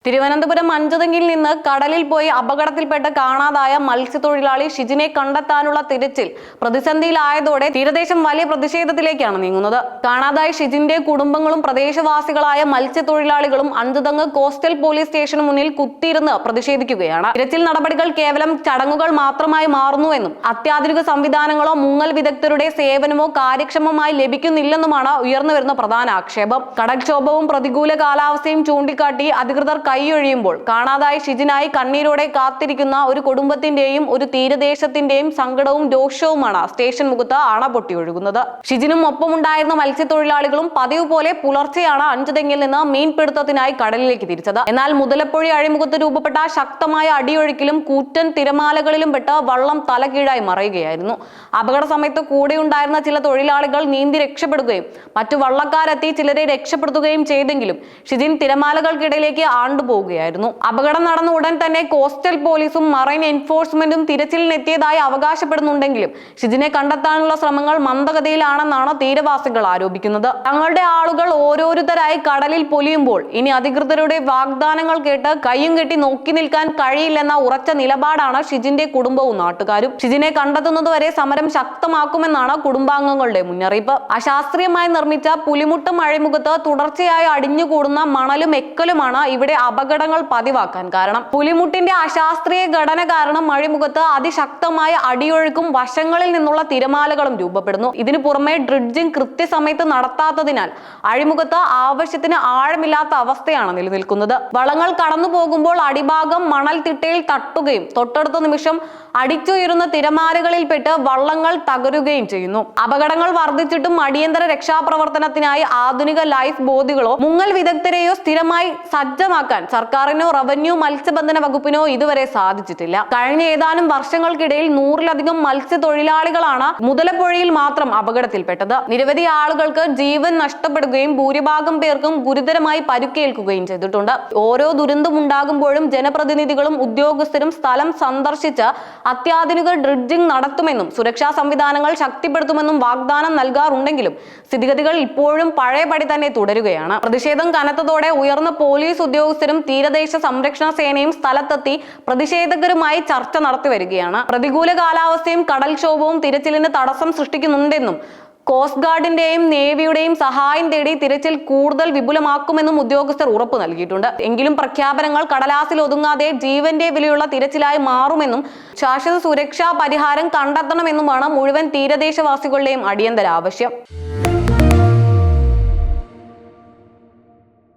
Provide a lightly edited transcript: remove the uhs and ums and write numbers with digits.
തിരുവനന്തപുരം അഞ്ചുതെങ്ങിൽ നിന്ന് കടലിൽ പോയി അപകടത്തിൽപ്പെട്ട് കാണാതായ മത്സ്യത്തൊഴിലാളി ഷിജിനെ കണ്ടെത്താനുള്ള തിരച്ചിൽ പ്രതിസന്ധിയിലായതോടെ തീരദേശം വലിയ പ്രതിഷേധത്തിലേക്കാണ് നീങ്ങുന്നത്. കാണാതായ ഷിജിന്റെ കുടുംബങ്ങളും പ്രദേശവാസികളായ മത്സ്യത്തൊഴിലാളികളും അഞ്ചുതെങ്ങ് കോസ്റ്റൽ പോലീസ് സ്റ്റേഷന് മുന്നിൽ കുത്തിയിരുന്ന് പ്രതിഷേധിക്കുകയാണ്. തിരച്ചിൽ നടപടികൾ കേവലം ചടങ്ങുകൾ മാത്രമായി മാറുന്നുവെന്നും അത്യാധുനിക സംവിധാനങ്ങളോ മുങ്ങൽ വിദഗ്ധരുടെ സേവനമോ കാര്യക്ഷമമായി ലഭിക്കുന്നില്ലെന്നുമാണ് ഉയർന്നുവരുന്ന പ്രധാന ആക്ഷേപം. കടൽക്ഷോഭവും പ്രതികൂല കാലാവസ്ഥയും ചൂണ്ടിക്കാട്ടി അധികൃതർ കൈയൊഴിയുമ്പോൾ കാണാതായ ഷിജിനായി കണ്ണീരോടെ കാത്തിരിക്കുന്ന ഒരു കുടുംബത്തിന്റെയും ഒരു തീരദേശത്തിന്റെയും സങ്കടവും രോഷവുമാണ് സ്റ്റേഷൻ മുഖത്ത് അണ പൊട്ടിയൊഴുകുന്നത്. ഷിജിനും ഒപ്പമുണ്ടായിരുന്ന മത്സ്യത്തൊഴിലാളികളും പതിവ് പോലെ പുലർച്ചെയാണ് അഞ്ചുതെങ്ങിൽ നിന്ന് മീൻപിടുത്തത്തിനായി കടലിലേക്ക് തിരിച്ചത്. എന്നാൽ മുതലപ്പൊഴി അഴിമുഖത്ത് രൂപപ്പെട്ട ശക്തമായ അടിയൊഴുക്കിലും കൂറ്റൻ തിരമാലകളിലും പെട്ട് വള്ളം തലകീഴായി മറയുകയായിരുന്നു. അപകട സമയത്ത് കൂടെയുണ്ടായിരുന്ന ചില തൊഴിലാളികൾ നീന്തി രക്ഷപ്പെടുകയും മറ്റു വള്ളക്കാരെത്തി ചിലരെ രക്ഷപ്പെടുത്തുകയും ചെയ്തെങ്കിലും ഷിജിൻ തിരമാലകൾക്കിടയിലേക്ക് ആണ്ടുപോവുകയായിരുന്നു. അപകടം നടന്ന ഉടൻ തന്നെ കോസ്റ്റൽ പോലീസും മറൈൻ എൻഫോഴ്സ്മെന്റും തിരച്ചിലിനെത്തിയതായി അവകാശപ്പെടുന്നുണ്ടെങ്കിലും ഷിജിനെ കണ്ടെത്താനുള്ള ശ്രമങ്ങൾ മന്ദഗതിയിലാണെന്നാണ് തീരവാസികൾ ആരോപിക്കുന്നത്. തങ്ങളുടെ ആളുകൾ ഓരോരുത്തരായി കടലിൽ പൊലിയുമ്പോൾ ഇനി അധികൃതരുടെ വാഗ്ദാനങ്ങൾ കേട്ട് കയ്യും കെട്ടി നോക്കി നിൽക്കാൻ കഴിയില്ലെന്ന ഉറച്ച നിലപാടാണ് ഷിജിന്റെ കുടുംബവും നാട്ടുകാരും. ഷിജിനെ കണ്ടെത്തുന്നതുവരെ സമരം ശക്തമാക്കുമെന്നാണ് കുടുംബാംഗങ്ങളുടെ മുന്നറിയിപ്പ്. അശാസ്ത്രീയമായി നിർമ്മിച്ച പുലിമുട്ടും അഴിമുഖത്ത് തുടർച്ചയായി അടിഞ്ഞുകൂടുന്ന മണലും എക്കലുമാണ് ഇവിടെ അപകടങ്ങൾ പതിവാക്കാൻ കാരണം. പുലിമുട്ടിന്റെ അശാസ്ത്രീയ ഘടന കാരണം അഴിമുഖത്ത് അതിശക്തമായ അടിയൊഴുക്കും വശങ്ങളിൽ നിന്നുള്ള തിരമാലകളും രൂപപ്പെടുന്നു. ഇതിനു പുറമെ ഡ്രിഡ്ജിംഗ് കൃത്യസമയത്ത് നടത്താത്തതിനാൽ അഴിമുഖത്ത് ആവശ്യത്തിന് ആഴമില്ലാത്ത അവസ്ഥയാണ് നിലനിൽക്കുന്നത്. വള്ളങ്ങൾ കടന്നു പോകുമ്പോൾ അടിഭാഗം മണൽ തിട്ടയിൽ തട്ടുകയും തൊട്ടടുത്ത നിമിഷം അടിച്ചുയരുന്ന തിരമാലകളിൽപ്പെട്ട് വള്ളങ്ങൾ തകരുകയും ചെയ്യുന്നു. അപകടങ്ങൾ വർദ്ധിച്ചിട്ടും അടിയന്തര രക്ഷാപ്രവർത്തനത്തിനായി ആധുനിക ലൈഫ് ബോട്ടുകളോ മുങ്ങൽ വിദഗ്ധരെയോ സ്ഥിരമായി സജ്ജമാക്കാൻ സർക്കാരിനോ റവന്യൂ മത്സ്യബന്ധന വകുപ്പിനോ ഇതുവരെ സാധിച്ചിട്ടില്ല. കഴിഞ്ഞ ഏതാനും വർഷങ്ങൾക്കിടയിൽ 100-ലധികം മത്സ്യത്തൊഴിലാളികളാണ് മുതലപ്പൊഴിയിൽ മാത്രം അപകടത്തിൽപ്പെട്ടത്. നിരവധി ആളുകൾക്ക് ജീവൻ നഷ്ടപ്പെടുകയും ഭൂരിഭാഗം പേർക്കും ഗുരുതരമായി പരിക്കേൽക്കുകയും ചെയ്തിട്ടുണ്ട്. ഓരോ ദുരന്തം ഉണ്ടാകുമ്പോഴും ജനപ്രതിനിധികളും ഉദ്യോഗസ്ഥരും സ്ഥലം സന്ദർശിച്ച് അത്യാധുനിക ഡ്രിഡ്ജിംഗ് നടത്തുമെന്നും സുരക്ഷാ സംവിധാനങ്ങൾ ശക്തിപ്പെടുത്തുമെന്നും വാഗ്ദാനം നൽകാറുണ്ടെങ്കിലും സ്ഥിതിഗതികൾ ഇപ്പോഴും പഴയപടി തന്നെ തുടരുകയാണ്. പ്രതിഷേധം കനത്തതോടെ ഉയർന്ന പോലീസ് ഉദ്യോഗസ്ഥരും തീരദേശ സംരക്ഷണ സേനയും സ്ഥലത്തെത്തി പ്രതിഷേധകരുമായി ചർച്ച നടത്തി വരികയാണ്. പ്രതികൂല കാലാവസ്ഥയും കടൽക്ഷോഭവും തിരച്ചിലിന് തടസ്സം സൃഷ്ടിക്കുന്നുണ്ടെന്നും കോസ്റ്റ് ഗാർഡിന്റെയും നേവിയുടെയും സഹായം തേടി തിരച്ചിൽ കൂടുതൽ വിപുലമാക്കുമെന്നും ഉദ്യോഗസ്ഥർ ഉറപ്പു നൽകിയിട്ടുണ്ട്. എങ്കിലും പ്രഖ്യാപനങ്ങൾ കടലാസിൽ ഒതുങ്ങാതെ ജീവന്റെ വിലയുള്ള തിരച്ചിലായി മാറുമെന്നും ശാശ്വത സുരക്ഷാ പരിഹാരം കണ്ടെത്തണമെന്നുമാണ് മുഴുവൻ തീരദേശവാസികളുടെയും അടിയന്തര ആവശ്യം.